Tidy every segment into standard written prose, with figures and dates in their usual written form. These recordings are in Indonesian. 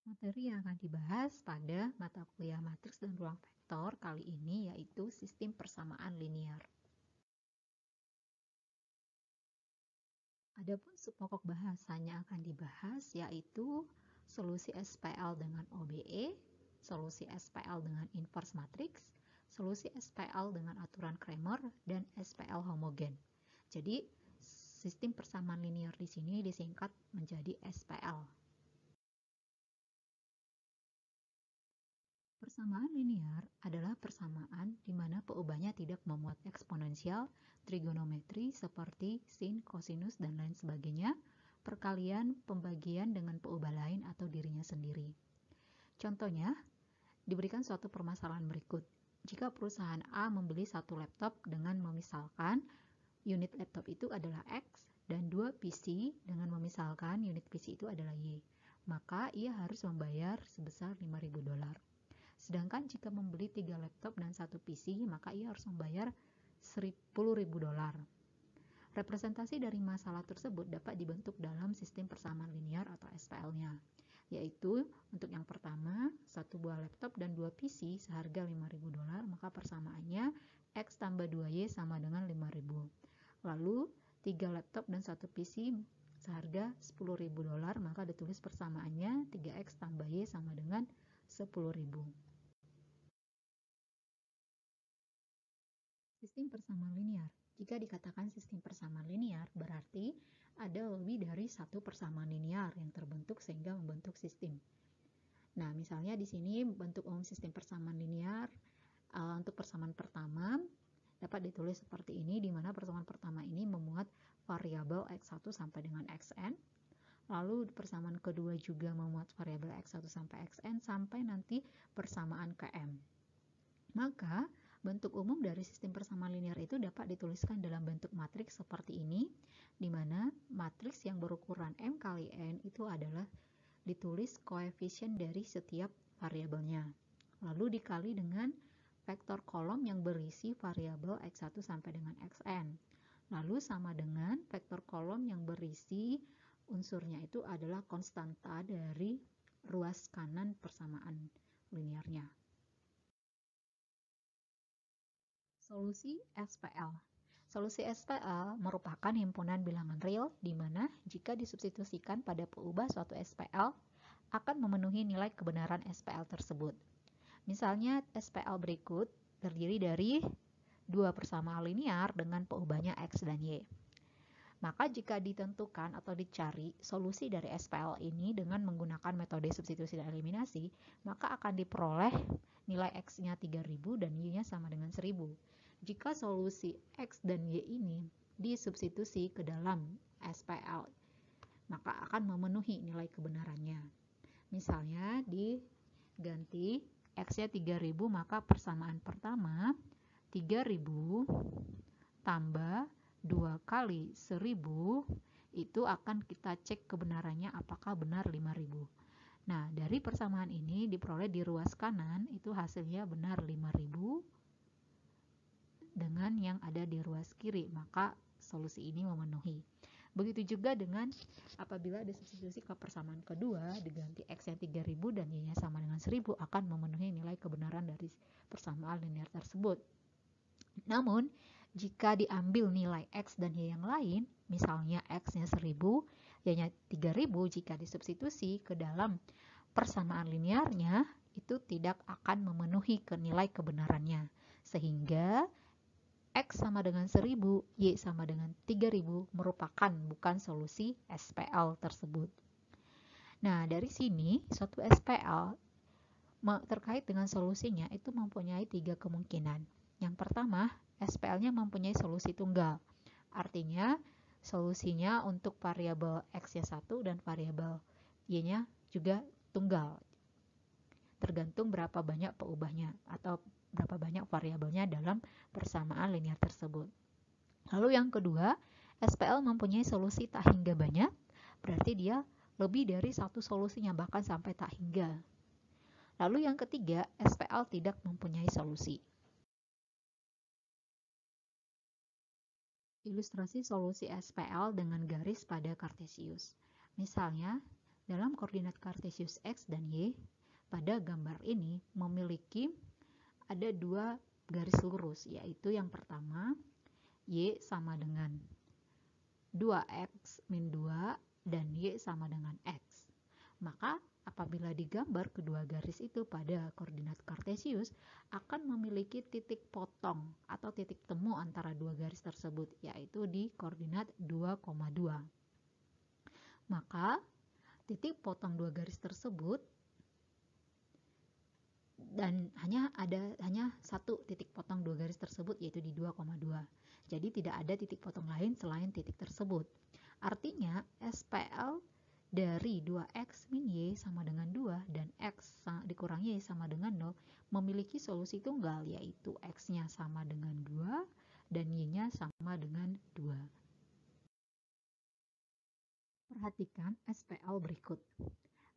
Materi yang akan dibahas pada mata kuliah matriks dan ruang vektor kali ini yaitu sistem persamaan linear. Adapun subpokok bahasanya akan dibahas yaitu solusi SPL dengan OBE, solusi SPL dengan inverse matriks, solusi SPL dengan aturan Cramer, dan SPL homogen. Jadi, sistem persamaan linear di sini disingkat menjadi SPL. Persamaan linear adalah persamaan di mana peubahnya tidak memuat eksponensial, trigonometri seperti sin, kosinus, dan lain sebagainya, perkalian, pembagian dengan peubah lain atau dirinya sendiri. Contohnya, diberikan suatu permasalahan berikut. Jika perusahaan A membeli satu laptop dengan memisalkan unit laptop itu adalah X dan 2 PC dengan memisalkan unit PC itu adalah Y, maka ia harus membayar sebesar $5.000. Sedangkan jika membeli 3 laptop dan 1 PC, maka ia harus membayar $10.000. Representasi dari masalah tersebut dapat dibentuk dalam sistem persamaan linear atau SPL-nya, yaitu untuk yang pertama, 1 buah laptop dan 2 PC seharga $5.000, maka persamaannya X tambah 2Y sama dengan 5.000. Lalu, 3 laptop dan 1 PC seharga $10.000, maka ditulis persamaannya 3X tambah Y sama dengan 10.000. Sistem persamaan linear. Jika dikatakan sistem persamaan linear, berarti ada lebih dari satu persamaan linear yang terbentuk sehingga membentuk sistem. Nah, misalnya di sini bentuk umum sistem persamaan linear untuk persamaan pertama dapat ditulis seperti ini, di mana persamaan pertama ini memuat variabel x1 sampai dengan xn. Lalu persamaan kedua juga memuat variabel x1 sampai xn sampai nanti persamaan km. Maka, bentuk umum dari sistem persamaan linear itu dapat dituliskan dalam bentuk matriks seperti ini, di mana matriks yang berukuran M kali N itu adalah ditulis koefisien dari setiap variabelnya. Lalu dikali dengan vektor kolom yang berisi variabel X1 sampai dengan Xn. Lalu sama dengan vektor kolom yang berisi unsurnya itu adalah konstanta dari ruas kanan persamaan linearnya. Solusi SPL. Solusi SPL merupakan himpunan bilangan real di mana jika disubstitusikan pada peubah suatu SPL akan memenuhi nilai kebenaran SPL tersebut. Misalnya SPL berikut terdiri dari dua persamaan linear dengan peubahnya X dan Y. Maka jika ditentukan atau dicari solusi dari SPL ini dengan menggunakan metode substitusi dan eliminasi, maka akan diperoleh nilai X-nya 3.000 dan Y-nya sama dengan 1.000. Jika solusi X dan Y ini disubstitusi ke dalam SPL, maka akan memenuhi nilai kebenarannya. Misalnya diganti X-nya 3.000, maka persamaan pertama 3.000 tambah 2 kali 1.000 itu akan kita cek kebenarannya apakah benar 5.000. Nah, dari persamaan ini diperoleh di ruas kanan itu hasilnya benar 5.000 dengan yang ada di ruas kiri, maka solusi ini memenuhi. Begitu juga dengan apabila disubstitusi ke persamaan kedua diganti X yang 3.000 dan Y-nya sama dengan 1.000 akan memenuhi nilai kebenaran dari persamaan linear tersebut. Namun, jika diambil nilai X dan Y yang lain, misalnya X-nya 1.000, Y-nya 3.000, jika disubstitusi ke dalam persamaan linearnya, itu tidak akan memenuhi nilai kebenarannya. Sehingga X sama dengan 1.000, Y sama dengan 3.000 merupakan bukan solusi SPL tersebut. Nah, dari sini suatu SPL terkait dengan solusinya itu mempunyai 3 kemungkinan. Yang pertama, SPL-nya mempunyai solusi tunggal. Artinya, solusinya untuk variabel X-nya 1 dan variabel Y-nya juga tunggal. Tergantung berapa banyak peubahnya atau berapa banyak variabelnya dalam persamaan linear tersebut. Lalu yang kedua, SPL mempunyai solusi tak hingga banyak, berarti dia lebih dari satu solusinya, bahkan sampai tak hingga. Lalu yang ketiga, SPL tidak mempunyai solusi. Ilustrasi solusi SPL dengan garis pada Kartesius. Misalnya, Dalam koordinat kartesius X dan Y, pada gambar ini memiliki ada dua garis lurus, yaitu yang pertama Y sama dengan 2X min 2 dan Y sama dengan X. Maka apabila digambar kedua garis itu pada koordinat kartesius akan memiliki titik potong atau titik temu antara dua garis tersebut, yaitu di koordinat 2,2. Maka titik potong dua garis tersebut dan hanya satu titik potong dua garis tersebut, yaitu di 2,2. Jadi tidak ada titik potong lain selain titik tersebut. Artinya SPL dari 2X min Y sama dengan 2 dan X dikurangi Y sama dengan 0 memiliki solusi tunggal, yaitu X-nya sama dengan 2 dan Y-nya sama dengan 2. Perhatikan SPL berikut.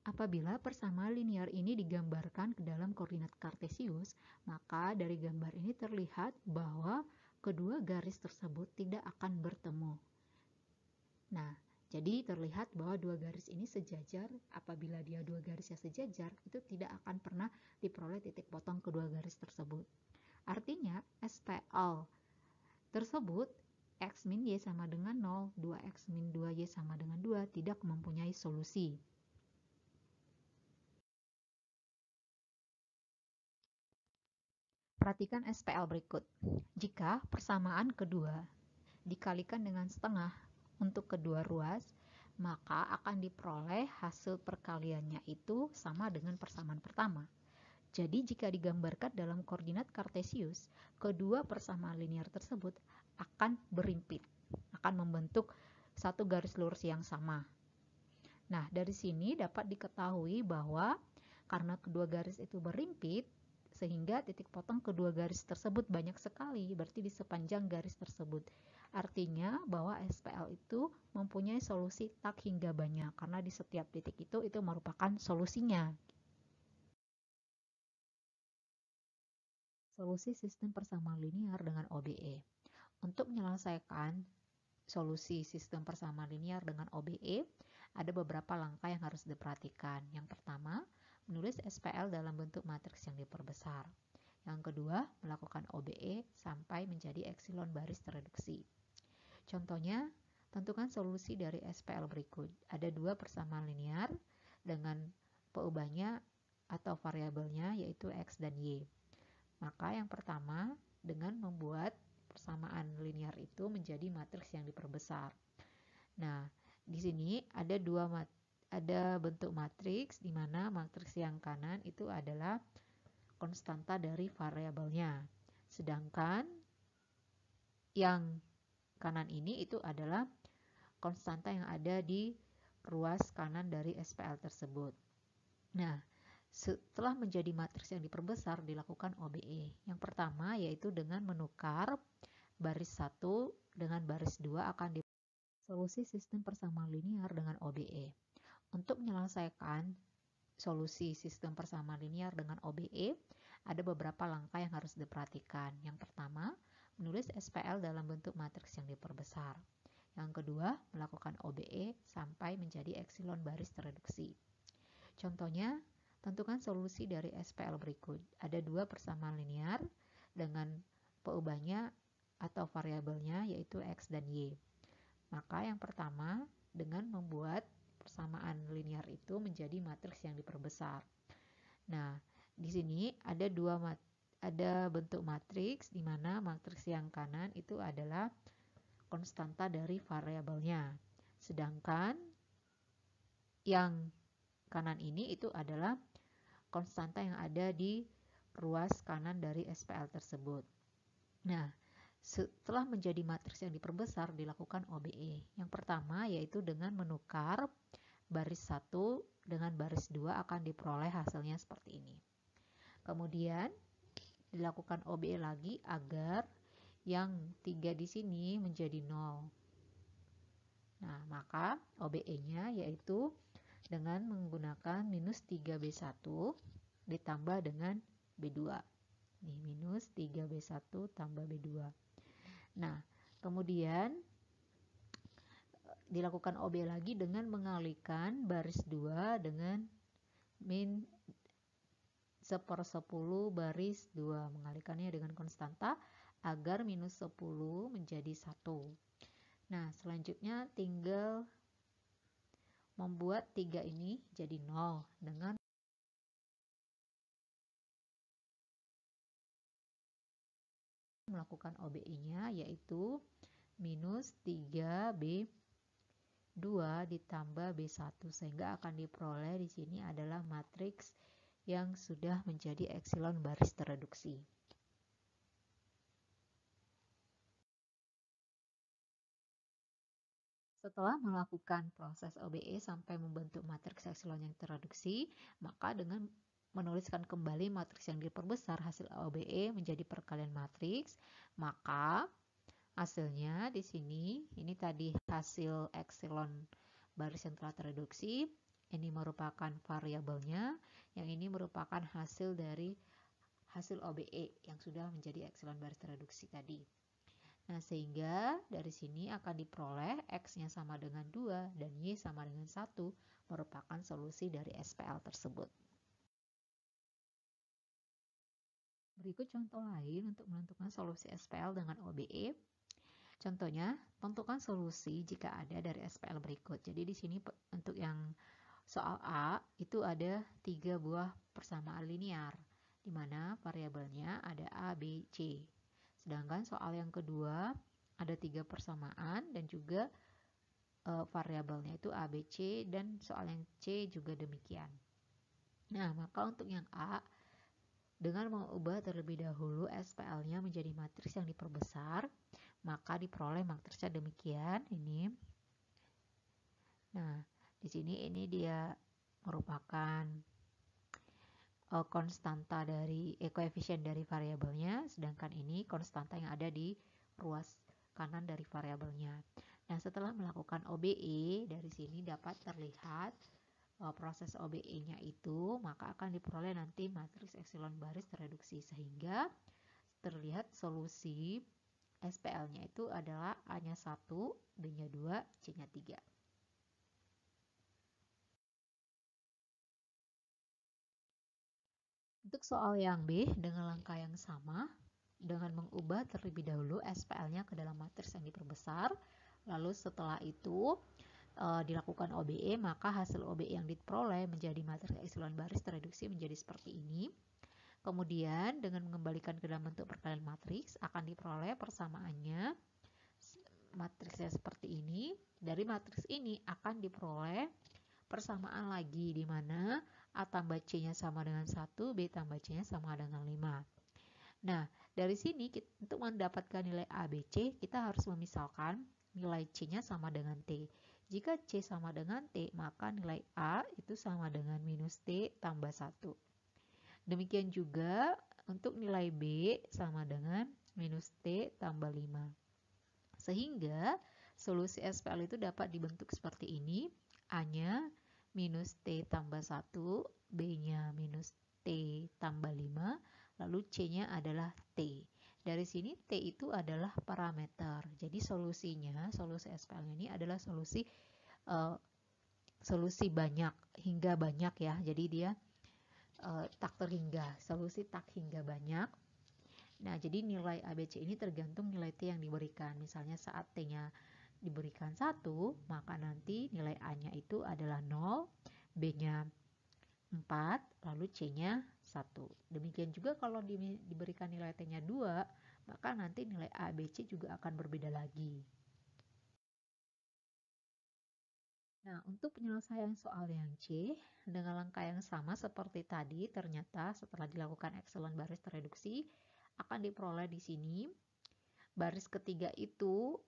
Apabila persamaan linear ini digambarkan ke dalam koordinat kartesius, maka dari gambar ini terlihat bahwa kedua garis tersebut tidak akan bertemu. Nah, jadi terlihat bahwa dua garis ini sejajar. Apabila dia dua garis yang sejajar, itu tidak akan pernah diperoleh titik potong kedua garis tersebut. Artinya SPL tersebut X min Y sama dengan 0, 2X min 2Y sama dengan 2 tidak mempunyai solusi. Perhatikan SPL berikut. Jika persamaan kedua dikalikan dengan setengah untuk kedua ruas, maka akan diperoleh hasil perkaliannya itu sama dengan persamaan pertama. Jadi jika digambarkan dalam koordinat kartesius, kedua persamaan linear tersebut akan berimpit, akan membentuk satu garis lurus yang sama. Nah, dari sini dapat diketahui bahwa karena kedua garis itu berimpit, sehingga titik potong kedua garis tersebut banyak sekali, berarti di sepanjang garis tersebut. Artinya bahwa SPL itu mempunyai solusi tak hingga banyak, karena di setiap titik itu merupakan solusinya. Solusi sistem persamaan linear dengan OBE. Untuk menyelesaikan solusi sistem persamaan linear dengan OBE, ada beberapa langkah yang harus diperhatikan. Yang pertama, menulis SPL dalam bentuk matriks yang diperbesar. Yang kedua, melakukan OBE sampai menjadi epsilon baris tereduksi. Contohnya, tentukan solusi dari SPL berikut. Ada dua persamaan linear dengan peubahnya atau variabelnya yaitu X dan Y. Maka yang pertama, dengan membuat persamaan linear itu menjadi matriks yang diperbesar. Nah, di sini ada bentuk matriks di mana matriks yang kanan itu adalah konstanta dari variabelnya. Sedangkan yang kanan ini itu adalah konstanta yang ada di ruas kanan dari SPL tersebut. Nah, setelah menjadi matriks yang diperbesar, dilakukan OBE. Yang pertama yaitu dengan menukar baris 1 dengan baris 2 akan di solusi sistem persamaan linear dengan OBE. Untuk menyelesaikan solusi sistem persamaan linear dengan OBE, ada beberapa langkah yang harus diperhatikan. Yang pertama, menulis SPL dalam bentuk matriks yang diperbesar. Yang kedua, melakukan OBE sampai menjadi epsilon baris tereduksi. Contohnya, tentukan solusi dari SPL berikut. Ada dua persamaan linear dengan peubahnya atau variabelnya yaitu X dan Y. Maka yang pertama, dengan membuat persamaan linear itu menjadi matriks yang diperbesar. Nah, di sini ada bentuk matriks di mana matriks yang kanan itu adalah konstanta dari variabelnya. Sedangkan yang kanan ini itu adalah konstanta yang ada di ruas kanan dari SPL tersebut. Nah, setelah menjadi matriks yang diperbesar, dilakukan OBE. Yang pertama yaitu dengan menukar baris 1 dengan baris 2 akan diperoleh hasilnya seperti ini. Kemudian dilakukan OBE lagi agar yang 3 di sini menjadi 0. Nah, maka OBE-nya yaitu dengan menggunakan minus 3B1 ditambah dengan B2. Nih, minus 3B1 tambah B2. Nah, kemudian dilakukan OB lagi dengan mengalihkan baris 2 dengan min 1/10 baris 2, mengalihkannya dengan konstanta agar minus 10 menjadi 1. Nah, selanjutnya tinggal membuat 3 ini jadi 0 dengan melakukan OBE-nya, yaitu minus 3B2 ditambah B1, sehingga akan diperoleh di sini adalah matriks yang sudah menjadi epsilon baris tereduksi. Setelah melakukan proses OBE sampai membentuk matriks epsilon yang tereduksi, maka dengan menuliskan kembali matriks yang diperbesar hasil OBE menjadi perkalian matriks, maka hasilnya di sini, ini tadi hasil epsilon baris yang telah tereduksi, ini merupakan variabelnya, yang ini merupakan hasil dari hasil OBE yang sudah menjadi epsilon baris tereduksi tadi. Nah, sehingga dari sini akan diperoleh X-nya sama dengan 2 dan Y sama dengan 1 merupakan solusi dari SPL tersebut. Berikut contoh lain untuk menentukan solusi SPL dengan OBE. Contohnya, tentukan solusi jika ada dari SPL berikut. Jadi di sini untuk yang soal A itu ada 3 buah persamaan linear, di mana variabelnya ada A, B, C. Sedangkan soal yang kedua ada 3 persamaan dan juga variabelnya itu A, B, C, dan soal yang C juga demikian. Nah, maka untuk yang A, dengan mengubah terlebih dahulu SPL-nya menjadi matriks yang diperbesar, maka diperoleh matriksnya demikian ini. Nah, di sini ini dia merupakan konstanta dari koefisien dari variabelnya, sedangkan ini konstanta yang ada di ruas kanan dari variabelnya. Nah, setelah melakukan OBE, dari sini dapat terlihat proses OBE-nya itu, maka akan diperoleh nanti matriks epsilon baris tereduksi, sehingga terlihat solusi SPL-nya itu adalah A-nya 1, B-nya 2, C-nya 3. Untuk soal yang B, dengan langkah yang sama, dengan mengubah terlebih dahulu SPL-nya ke dalam matriks yang diperbesar, lalu setelah itu dilakukan OBE, maka hasil OBE yang diperoleh menjadi matriks epsilon baris tereduksi menjadi seperti ini. Kemudian dengan mengembalikan ke dalam bentuk perkalian matriks, akan diperoleh persamaannya matriksnya seperti ini. Dari matriks ini akan diperoleh persamaan lagi, di mana A tambah C-nya sama dengan 1, B tambah C-nya sama dengan 5. Nah, dari sini untuk mendapatkan nilai A, B, C, kita harus memisalkan nilai C-nya sama dengan T. Jika C sama dengan T, maka nilai A itu sama dengan minus T tambah 1. Demikian juga untuk nilai B sama dengan minus T tambah 5. Sehingga solusi SPL itu dapat dibentuk seperti ini. A-nya minus T tambah 1, B-nya minus T tambah 5, lalu C-nya adalah T. Dari sini T itu adalah parameter. Jadi solusinya, solusi SPL-nya ini adalah solusi banyak, hingga banyak ya. Jadi dia tak terhingga, solusi tak hingga banyak. Nah, jadi nilai ABC ini tergantung nilai T yang diberikan. Misalnya saat T-nya diberikan 1, maka nanti nilai A-nya itu adalah 0, B-nya 4, lalu C-nya 1. Demikian juga kalau diberikan nilai T-nya 2, maka nanti nilai A, B, C juga akan berbeda lagi. Nah, untuk penyelesaian soal yang C, dengan langkah yang sama seperti tadi, ternyata setelah dilakukan epsilon baris tereduksi, akan diperoleh di sini. Baris ketiga itu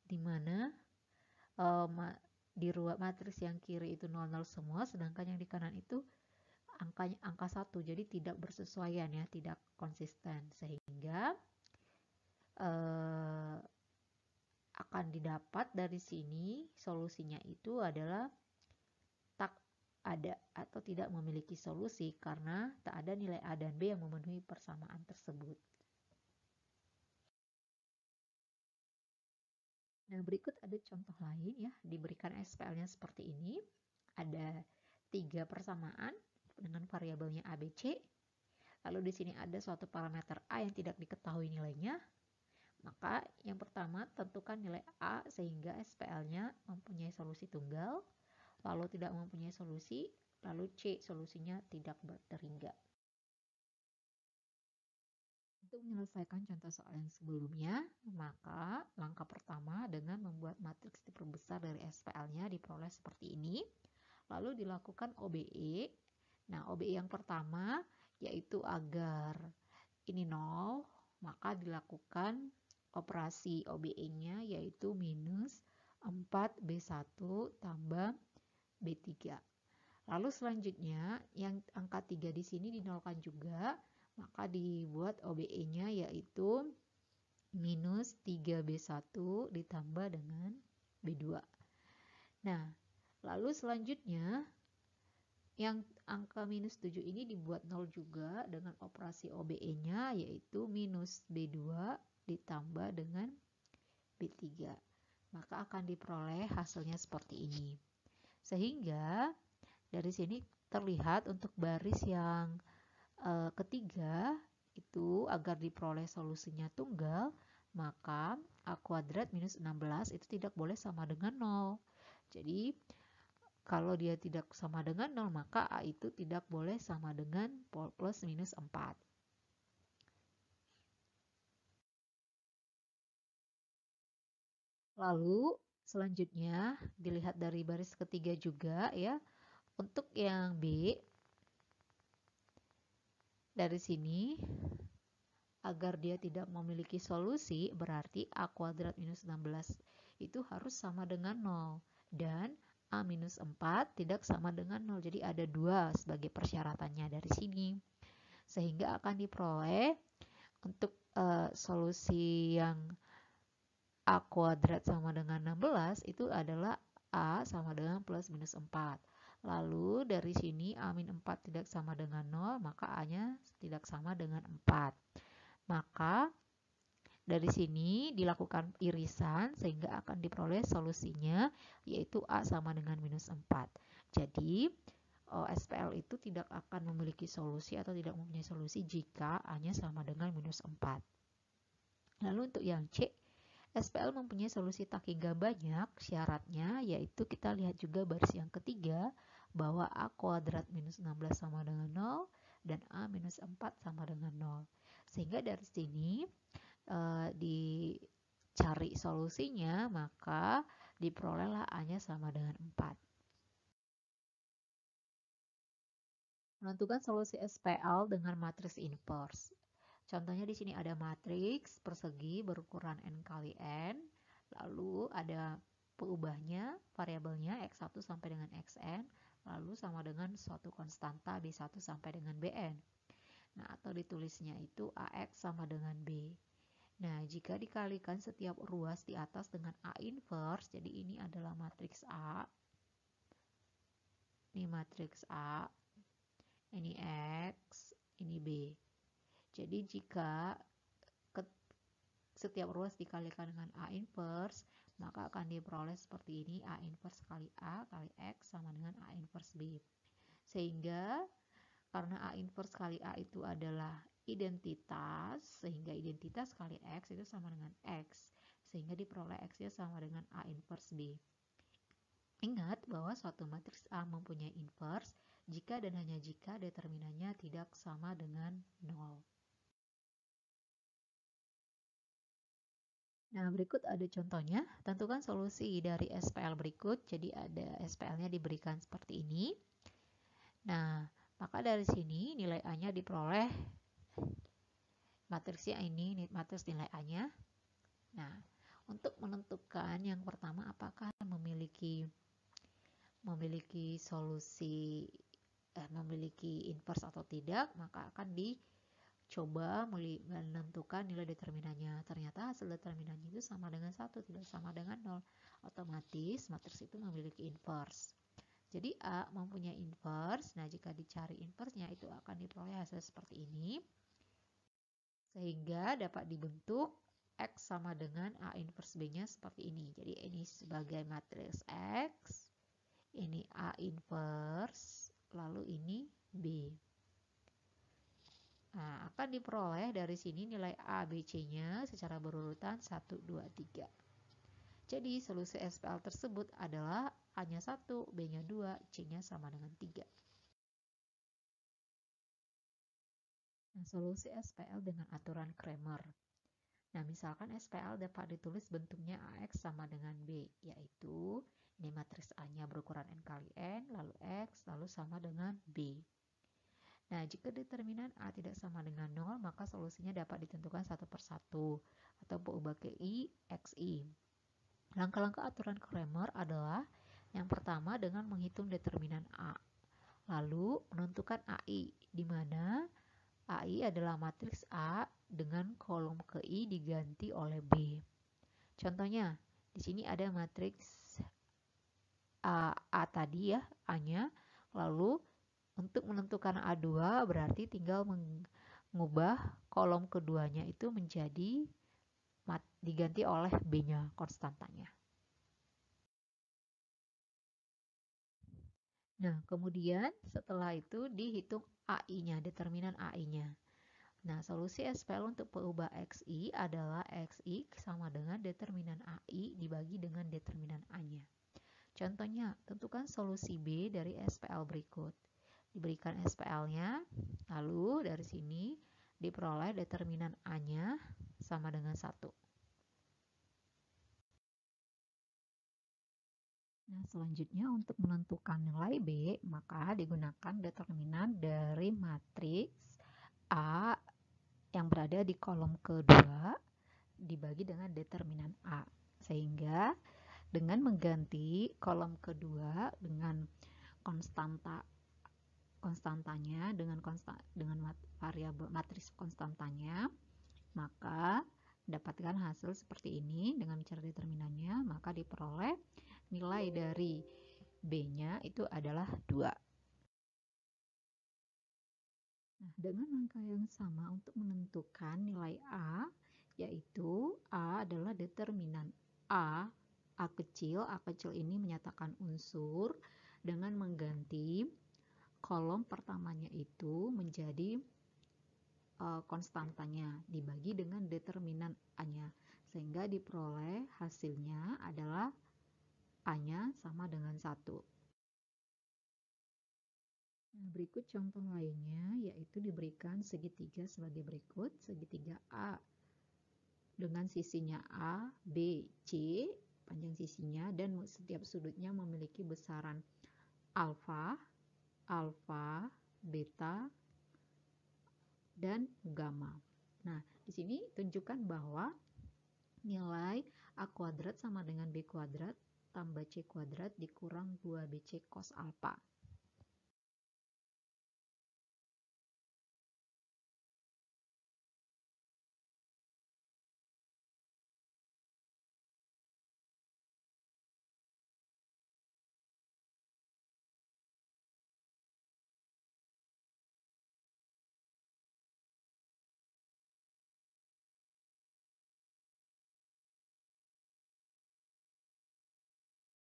di mana di matriks yang kiri itu 00 semua, sedangkan yang di kanan itu angka 1, jadi tidak bersesuaian ya, tidak konsisten, sehingga akan didapat dari sini solusinya itu adalah tak ada atau tidak memiliki solusi karena tak ada nilai A dan B yang memenuhi persamaan tersebut. Nah, berikut ada contoh lain ya, diberikan SPL-nya seperti ini. Ada 3 persamaan dengan variabelnya A, B, C. Lalu di sini ada suatu parameter A yang tidak diketahui nilainya. Maka yang pertama tentukan nilai A sehingga SPL-nya mempunyai solusi tunggal. Lalu tidak mempunyai solusi, lalu C solusinya tidak berterhingga. Untuk menyelesaikan contoh soal yang sebelumnya, maka langkah pertama dengan membuat matriks diperbesar dari SPL-nya diperoleh seperti ini. Lalu dilakukan OBE. Nah, OBE yang pertama yaitu agar ini 0, maka dilakukan operasi OBE-nya yaitu minus 4B1 tambah B3. Lalu selanjutnya yang angka 3 di sini dinolkan juga, maka dibuat OBE-nya yaitu minus 3B1 ditambah dengan B2. Nah, lalu selanjutnya yang angka minus 7 ini dibuat 0 juga dengan operasi OBE-nya yaitu minus B2 ditambah dengan B3. Maka akan diperoleh hasilnya seperti ini. Sehingga dari sini terlihat untuk baris yang ketiga itu agar diperoleh solusinya tunggal, maka A kuadrat minus 16 itu tidak boleh sama dengan 0. Jadi kalau dia tidak sama dengan 0, maka A itu tidak boleh sama dengan plus minus 4. Lalu selanjutnya dilihat dari baris ketiga juga ya. Untuk yang B, dari sini agar dia tidak memiliki solusi berarti A kuadrat minus 16 itu harus sama dengan 0 dan A minus 4 tidak sama dengan 0. Jadi ada 2 sebagai persyaratannya dari sini. Sehingga akan diperoleh untuk solusi yang A kuadrat sama dengan 16 itu adalah A sama dengan plus minus 4. Lalu dari sini A min 4 tidak sama dengan 0, maka A-nya tidak sama dengan 4. Maka dari sini dilakukan irisan sehingga akan diperoleh solusinya yaitu A sama dengan minus 4. Jadi SPL itu tidak akan memiliki solusi atau tidak mempunyai solusi jika A-nya sama dengan minus 4. Lalu untuk yang C, SPL mempunyai solusi tak hingga banyak, syaratnya yaitu kita lihat juga baris yang ketiga bahwa A kuadrat minus 16 sama dengan 0 dan A minus 4 sama dengan 0. Sehingga dari sini dicari solusinya, maka diperolehlah A-nya sama dengan 4. Menentukan solusi SPL dengan matriks inverse. Contohnya di sini ada matriks persegi berukuran n kali n, lalu ada peubahnya, variabelnya x1 sampai dengan xn, lalu sama dengan suatu konstanta b1 sampai dengan bn. Nah, atau ditulisnya itu ax sama dengan b. Nah, jika dikalikan setiap ruas di atas dengan A inverse, jadi ini adalah matriks A. Ini matriks A, ini X, ini B. Jadi jika setiap ruas dikalikan dengan A inverse, maka akan diperoleh seperti ini, A inverse kali A kali X sama dengan A inverse B. Sehingga karena A inverse kali A itu adalah identitas, sehingga identitas kali X itu sama dengan X. Sehingga diperoleh X-nya sama dengan A inverse B. Ingat bahwa suatu matriks A mempunyai inverse jika dan hanya jika determinannya tidak sama dengan 0. Nah, berikut ada contohnya. Tentukan solusi dari SPL berikut. Jadi ada SPL-nya diberikan seperti ini. Nah, maka dari sini nilai A-nya diperoleh matriksnya ini, matriks nilai A-nya. Nah, untuk menentukan yang pertama apakah memiliki solusi memiliki inverse atau tidak, maka akan dicoba menentukan nilai determinannya. Ternyata hasil determinannya itu sama dengan 1, tidak sama dengan 0. Otomatis matriks itu memiliki inverse. Jadi A mempunyai inverse. Nah, jika dicari inverse-nya itu akan diperoleh hasil seperti ini. Sehingga dapat dibentuk X sama dengan A inverse B-nya seperti ini. Jadi ini sebagai matriks X, ini A inverse, lalu ini B. Nah, akan diperoleh dari sini nilai A, B, C-nya secara berurutan 1, 2, 3. Jadi solusi SPL tersebut adalah A-nya 1, B-nya 2, C-nya sama dengan 3. Nah, solusi SPL dengan aturan Cramer. Nah, misalkan SPL dapat ditulis bentuknya AX sama dengan B, yaitu ini matriks A-nya berukuran N kali N, lalu X, lalu sama dengan B. Nah, jika determinan A tidak sama dengan 0, maka solusinya dapat ditentukan satu per satu, atau berubah ke I, XI. Langkah-langkah aturan Cramer adalah yang pertama dengan menghitung determinan A, lalu menentukan AI, di mana AI adalah matriks A dengan kolom ke I diganti oleh B. Contohnya, di sini ada matriks A tadi ya, A-nya, lalu untuk menentukan A2 berarti tinggal mengubah kolom keduanya itu menjadi diganti oleh B-nya, konstantanya. Nah, kemudian setelah itu dihitung AI-nya, determinan AI-nya. Nah, solusi SPL untuk peubah XI adalah XI sama dengan determinan AI dibagi dengan determinan A-nya. Contohnya, tentukan solusi B dari SPL berikut. Diberikan SPL-nya, lalu dari sini diperoleh determinan A-nya sama dengan 1. Nah, selanjutnya untuk menentukan nilai B, maka digunakan determinan dari matriks A yang berada di kolom kedua dibagi dengan determinan A. Sehingga dengan mengganti kolom kedua dengan konstantanya dengan variabel matriks konstantanya, maka dapatkan hasil seperti ini. Dengan cara determinannya, maka diperoleh nilai dari B-nya itu adalah 2. Nah, dengan langkah yang sama untuk menentukan nilai A, yaitu A adalah determinan A kecil ini menyatakan unsur dengan mengganti kolom pertamanya itu menjadi konstantanya dibagi dengan determinan A-nya, sehingga diperoleh hasilnya adalah A-nya sama dengan 1. Nah, berikut contoh lainnya, yaitu diberikan segitiga sebagai berikut. Segitiga A dengan sisinya A, B, C, panjang sisinya, dan setiap sudutnya memiliki besaran alfa, beta, dan gamma. Nah, di sini tunjukkan bahwa nilai A kuadrat sama dengan B kuadrat tambah C kuadrat dikurang 2BC cos alfa.